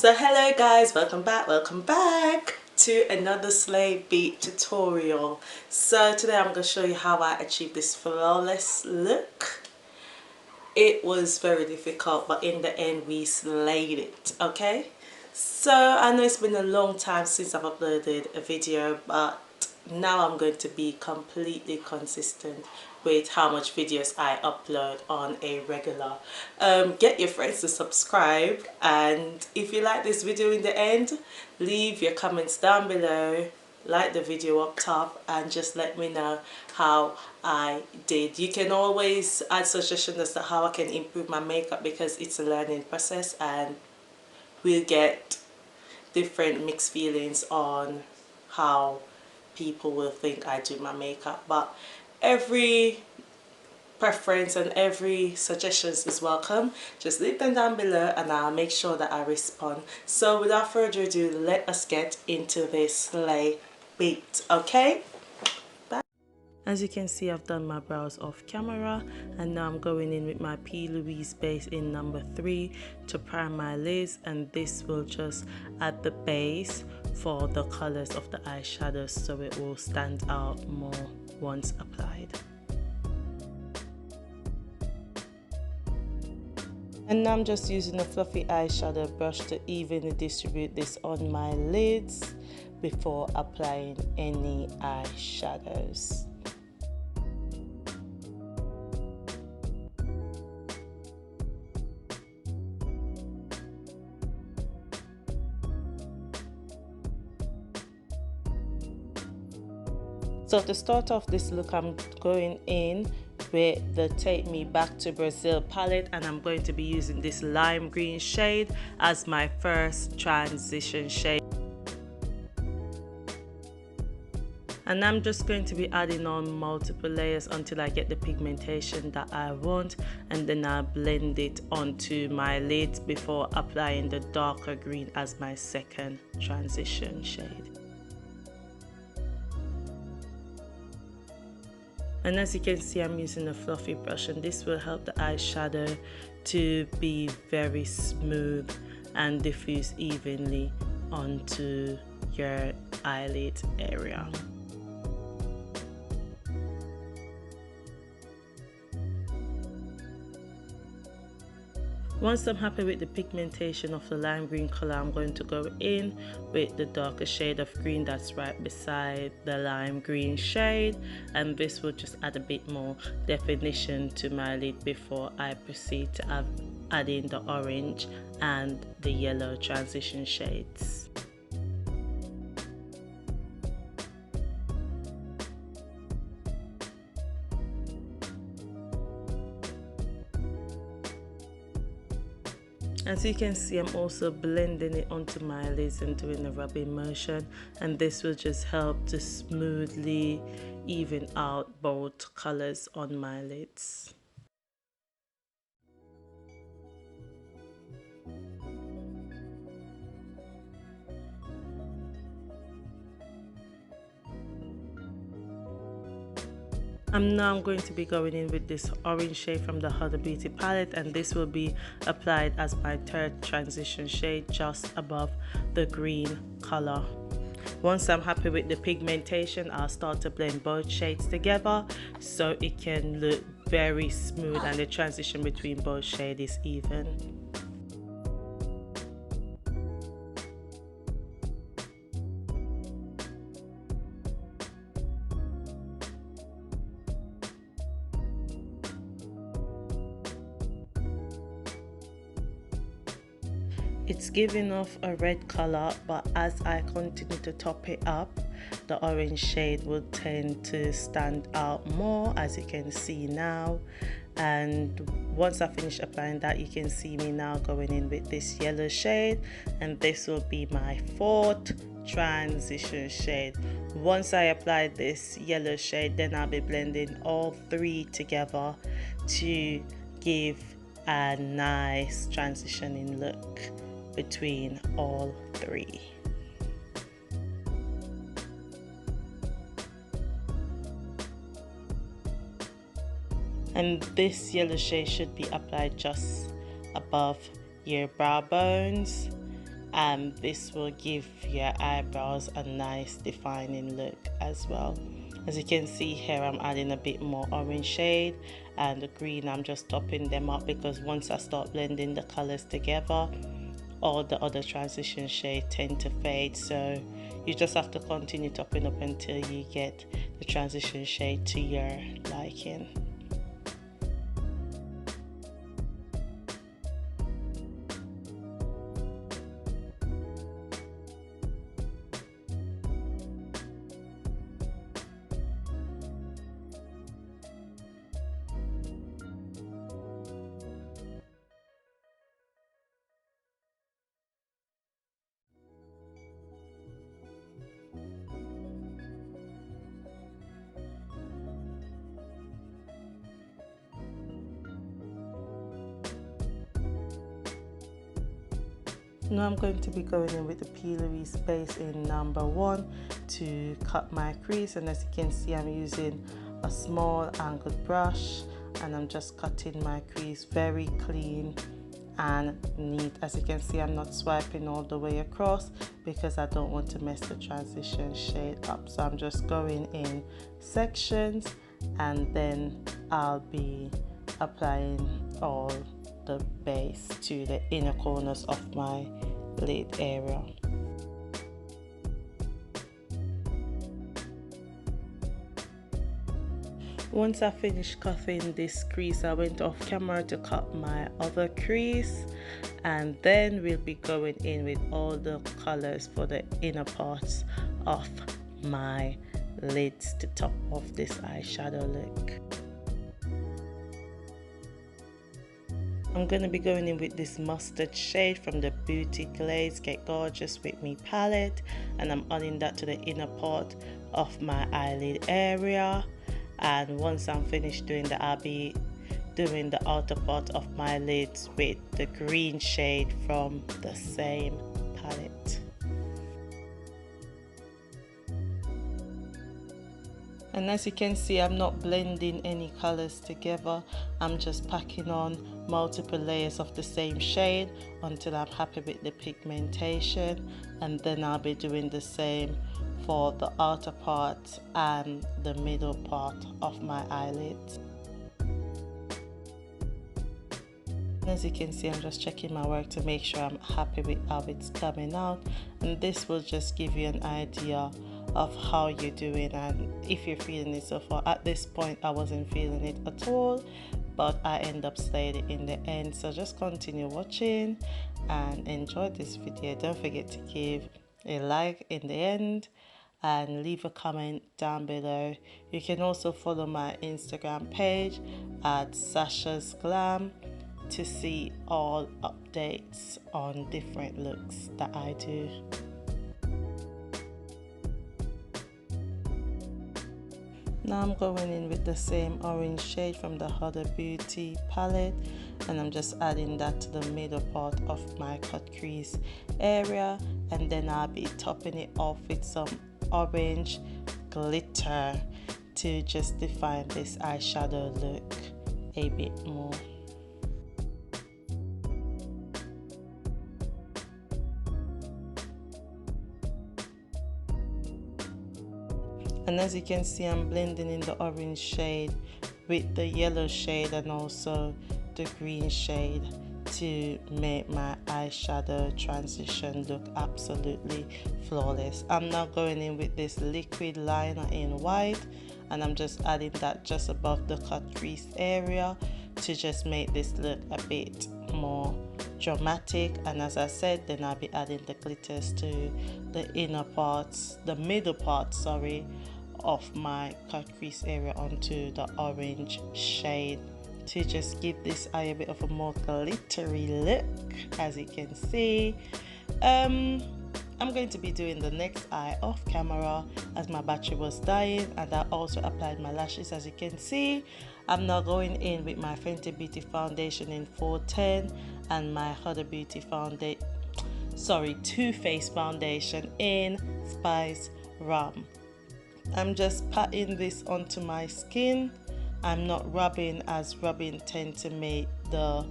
So hello guys, welcome back to another Slay Beat tutorial. So today I'm going to show you how I achieved this flawless look. It was very difficult, but in the end we slayed it, okay? So I know it's been a long time since I've uploaded a video, but now I'm going to be completely consistent with how much videos I upload on a regular. Get your friends to subscribe, and if you like this video in the end, leave your comments down below, like the video up top, and just let me know how I did. You can always add suggestions as to how I can improve my makeup, because it's a learning process and we'll get different mixed feelings on how people will think I do my makeup. But every preference and every suggestions is welcome. Just leave them down below and I'll make sure that I respond. So without further ado, let us get into this Slay Beat, okay? Bye. As you can see, I've done my brows off camera, and now I'm going in with my P. Louise base in number 3 to prime my lids, and this will just add the base for the colors of the eyeshadows so it will stand out more once applied. And now I'm just using a fluffy eyeshadow brush to evenly distribute this on my lids before applying any eyeshadows. So to start off this look, I'm going in with the Take Me Back to Brazil palette, and I'm going to be using this lime green shade as my first transition shade. And I'm just going to be adding on multiple layers until I get the pigmentation that I want, and then I'll blend it onto my lids before applying the darker green as my second transition shade. And as you can see, I'm using a fluffy brush, and this will help the eyeshadow to be very smooth and diffuse evenly onto your eyelid area. Once I'm happy with the pigmentation of the lime green color, I'm going to go in with the darker shade of green that's right beside the lime green shade, and this will just add a bit more definition to my lid before I proceed to add in the orange and the yellow transition shades. As you can see, I'm also blending it onto my lids and doing a rubbing motion, and this will just help to smoothly even out both colors on my lids. I'm going to be going in with this orange shade from the Huda Beauty palette, and this will be applied as my third transition shade just above the green color. Once I'm happy with the pigmentation, I'll start to blend both shades together so it can look very smooth and the transition between both shades is even. It's giving off a red color, but as I continue to top it up, the orange shade will tend to stand out more, as you can see now. And once I finish applying that, you can see me now going in with this yellow shade, and this will be my fourth transition shade. Once I apply this yellow shade, then I'll be blending all three together to give a nice transitioning look between all three. And this yellow shade should be applied just above your brow bones and this will give your eyebrows a nice defining look as well. As you can see here, I'm adding a bit more orange shade, and the green I'm just topping them up, because once I start blending the colors together, all the other transition shades tend to fade, so you just have to continue topping up until you get the transition shade to your liking. Now I'm going to be going in with the peelery space in number 1 to cut my crease, and as you can see, I'm using a small angled brush and I'm just cutting my crease very clean and neat. As you can see, I'm not swiping all the way across because I don't want to mess the transition shade up, so I'm just going in sections, and then I'll be applying all the base to the inner corners of my lid area. Once I finished cutting this crease, I went off camera to cut my other crease, and then we'll be going in with all the colors for the inner parts of my lids to top off this eyeshadow look. I'm going to be going in with this mustard shade from the Beauty Glazed Get Gorgeous With Me palette, and I'm adding that to the inner part of my eyelid area. And once I'm finished doing that, I'll be doing the outer part of my lids with the green shade from the same palette. And as you can see, I'm not blending any colors together. I'm just packing on multiple layers of the same shade until I'm happy with the pigmentation, and then I'll be doing the same for the outer part and the middle part of my eyelids. As you can see, I'm just checking my work to make sure I'm happy with how it's coming out, and this will just give you an idea of how you're doing and if you're feeling it so far. At this point, I wasn't feeling it at all, but I end up slaying it in the end. So just continue watching and enjoy this video. Don't forget to give a like in the end and leave a comment down below. You can also follow my Instagram page at Sasha'S Glam to see all updates on different looks that I do. Now I'm going in with the same orange shade from the Huda Beauty palette, and I'm just adding that to the middle part of my cut crease area, and then I'll be topping it off with some orange glitter to just define this eyeshadow look a bit more. And as you can see, I'm blending in the orange shade with the yellow shade and also the green shade to make my eyeshadow transition look absolutely flawless. I'm now going in with this liquid liner in white, and I'm just adding that just above the cut crease area to just make this look a bit more dramatic. And as I said, then I'll be adding the glitters to the inner parts, the middle part, sorry, of my cut crease area onto the orange shade to just give this eye a bit of a more glittery look. As you can see, I'm going to be doing the next eye off camera as my battery was dying, and I also applied my lashes. As you can see, I'm now going in with my Fenty Beauty foundation in 410 and my Huda Beauty Too Faced foundation in Spice Rum. I'm just patting this onto my skin. I'm not rubbing, as rubbing tends to make the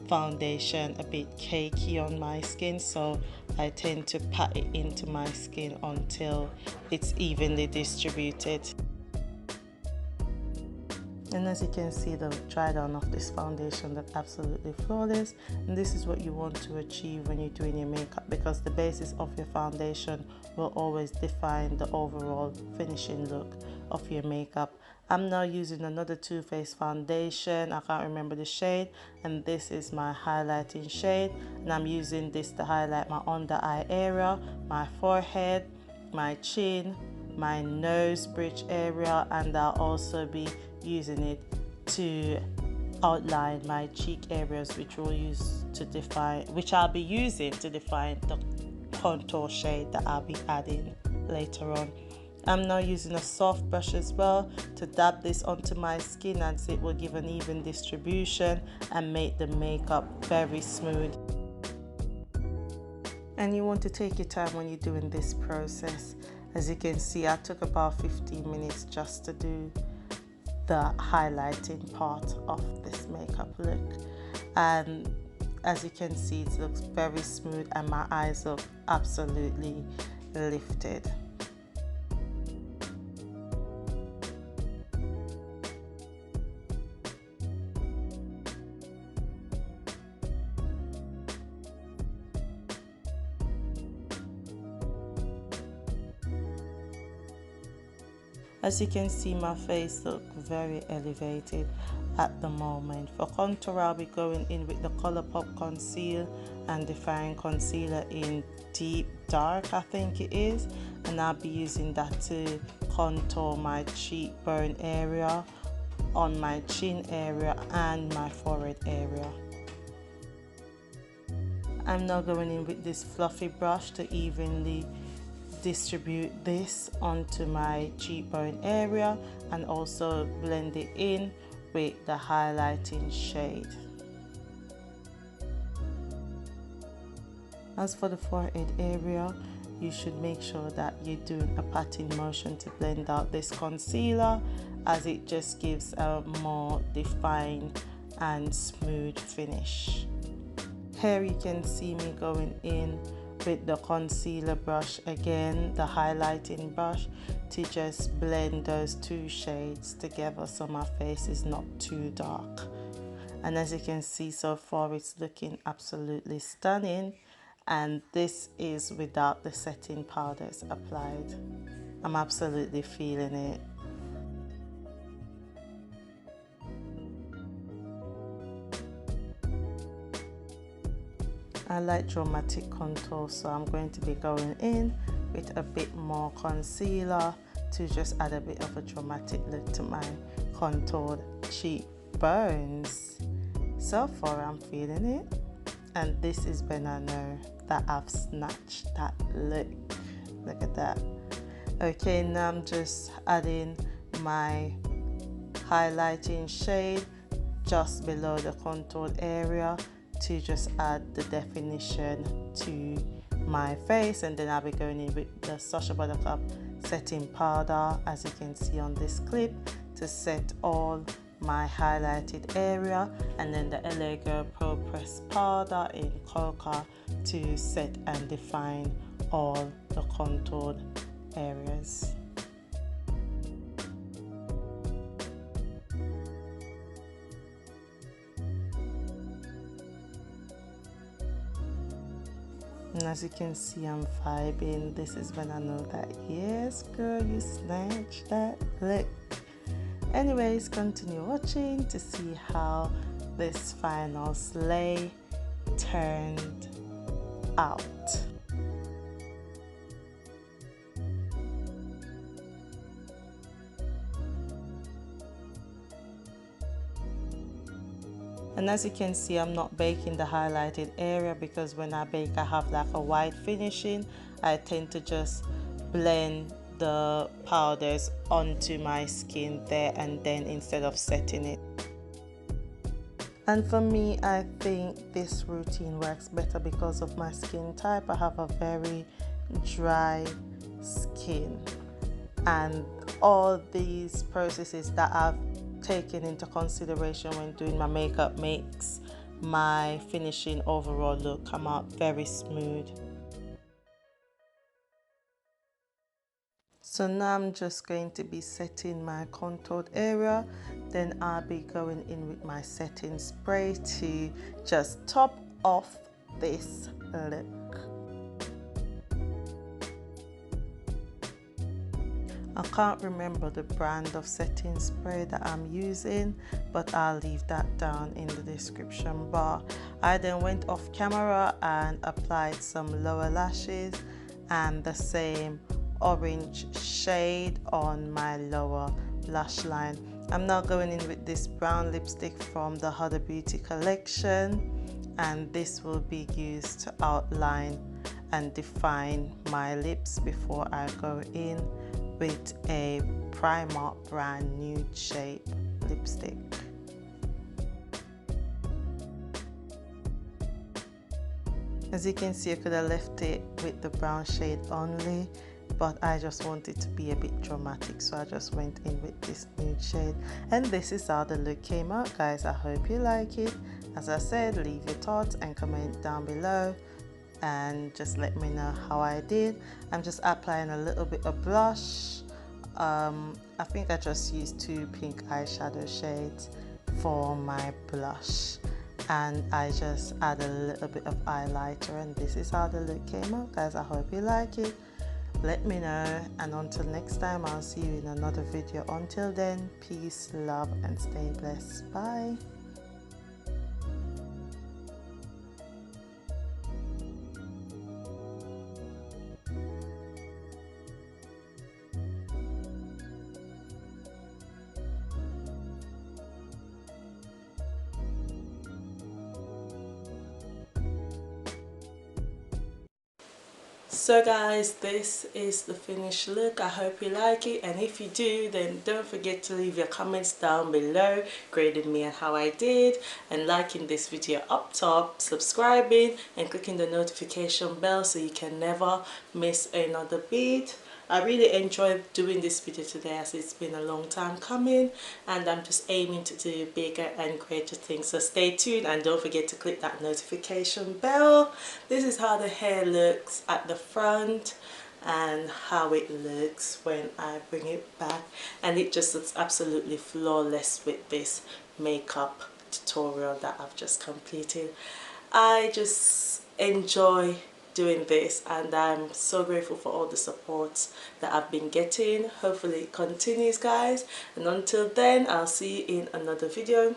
foundation a bit cakey on my skin, so I tend to pat it into my skin until it's evenly distributed. And as you can see, the dry down of this foundation looks absolutely flawless, and this is what you want to achieve when you're doing your makeup, because the basis of your foundation will always define the overall finishing look of your makeup. I'm now using another Too Faced foundation. I can't remember the shade, and this is my highlighting shade, and I'm using this to highlight my under eye area, my forehead, my chin, my nose bridge area, and I'll also be using it to outline my cheek areas, which I'll be using to define the contour shade that I'll be adding later on. I'm now using a soft brush as well to dab this onto my skin, as it will give an even distribution and make the makeup very smooth. And you want to take your time when you're doing this process. As you can see, I took about 15 minutes just to do the highlighting part of this makeup look, and as you can see, it looks very smooth and my eyes look absolutely lifted. As you can see, my face looks very elevated at the moment. For contour, I'll be going in with the ColourPop Conceal and Define Concealer in Deep Dark, I think it is. And I'll be using that to contour my cheekbone area, on my chin area and my forehead area. I'm now going in with this fluffy brush to evenly distribute this onto my cheekbone area and also blend it in with the highlighting shade. As for the forehead area, you should make sure that you're doing a patting motion to blend out this concealer, as it just gives a more defined and smooth finish. Here you can see me going in with the concealer brush again, the highlighting brush, to just blend those two shades together so my face is not too dark. And as you can see, so far it's looking absolutely stunning, and this is without the setting powders applied. I'm absolutely feeling it. I like dramatic contour, so I'm going to be going in with a bit more concealer to just add a bit of a dramatic look to my contoured cheekbones. So far I'm feeling it, and this is when I know that I've snatched that look. Look at that. Okay, now I'm just adding my highlighting shade just below the contoured area to just add the definition to my face, and then I'll be going in with the Sacha Buttercup setting powder, as you can see on this clip, to set all my highlighted area, and then the LA Girl Pro Press powder in Cocoa to set and define all the contoured areas. And as you can see, I'm vibing. This is when I know that, yes girl, you snatched that look. Anyways, continue watching to see how this final slay turned out. And as you can see, I'm not baking the highlighted area, because when I bake I have like a white finishing. I tend to just blend the powders onto my skin there and then, instead of setting it. And for me, I think this routine works better because of my skin type. I have a very dry skin, and all these processes that I've taken into consideration when doing my makeup makes my finishing overall look come out very smooth. So now I'm just going to be setting my contoured area, then I'll be going in with my setting spray to just top off this look. I can't remember the brand of setting spray that I'm using, but I'll leave that down in the description bar. I then went off camera and applied some lower lashes and the same orange shade on my lower lash line. I'm now going in with this brown lipstick from the Huda Beauty collection, and this will be used to outline and define my lips before I go in with a Primark brand nude shape lipstick. As you can see, I could have left it with the brown shade only, but I just wanted to be a bit dramatic, so I just went in with this nude shade. And this is how the look came out, guys. I hope you like it. As I said, leave your thoughts and comment down below and just let me know how I did. I'm just applying a little bit of blush. I think I just used 2 pink eyeshadow shades for my blush, and I just add a little bit of highlighter, and this is how the look came out, guys. I hope you like it. Let me know, and until next time, I'll see you in another video. Until then, peace, love, and stay blessed. Bye. So guys, this is the finished look. I hope you like it, and if you do, then don't forget to leave your comments down below grading me and how I did, and liking this video up top, subscribing and clicking the notification bell so you can never miss another beat. I really enjoyed doing this video today, as it's been a long time coming, and I'm just aiming to do bigger and greater things. So stay tuned and don't forget to click that notification bell. This is how the hair looks at the front and how it looks when I bring it back, and it just looks absolutely flawless with this makeup tutorial that I've just completed. I just enjoy doing this, and I'm so grateful for all the support that I've been getting. Hopefully it continues, guys, and until then, I'll see you in another video.